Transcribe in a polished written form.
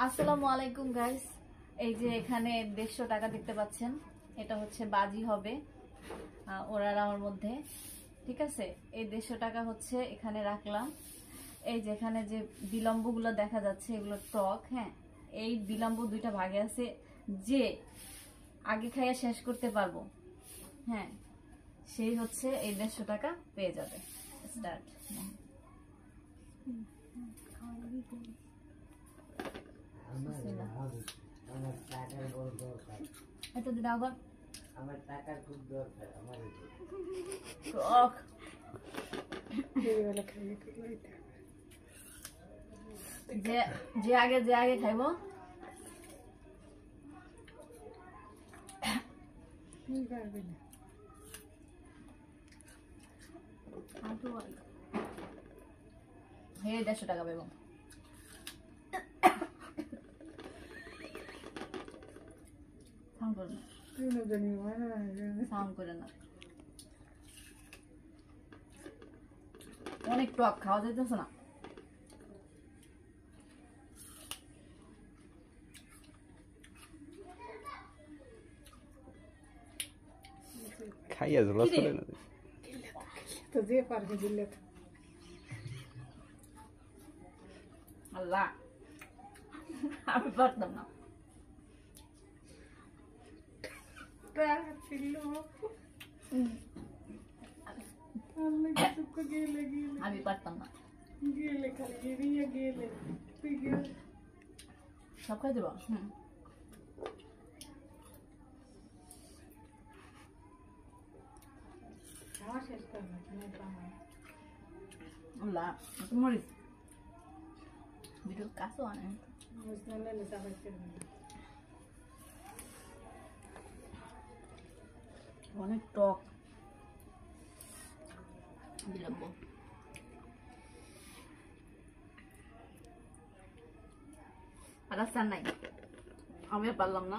আসসালামু আলাইকুম গাইস। এই যে এখানে 150 টাকা দেখতে পাচ্ছেন, এটা হচ্ছে বাজি হবে ওরার আমার মধ্যে। ঠিক আছে, এই 150 টাকা হচ্ছে এখানে রাখলাম। এই যেখানে যে বিলম্বগুলো দেখা যাচ্ছে এগুলো টক। হ্যাঁ, এই বিলম্ব দুইটা ভাগে আছে, যে আগে খাইয়া শেষ করতে পারবো, হ্যাঁ, সেই হচ্ছে এই 150 টাকা পেয়ে যাবে। স্টার্ট। এত দিন আবার আমার টাকার খুব দরকার আমার টক। যে আগে খাইবো হে 150 টাকা পাবো। অনেক টক, খাওয়া যাইতেছে না। খাইয়া জলা চলে না তো যে পারবে দিলে আল্লাহ, আমি পারতাম না। আমি পারতাম না। সব খাই দেবো। আল্লাহ, মরিস ভিডিও কাছে অনেক অনেক টক বিলম্ব। আর রাস্তা নাই, আমি পারলাম না।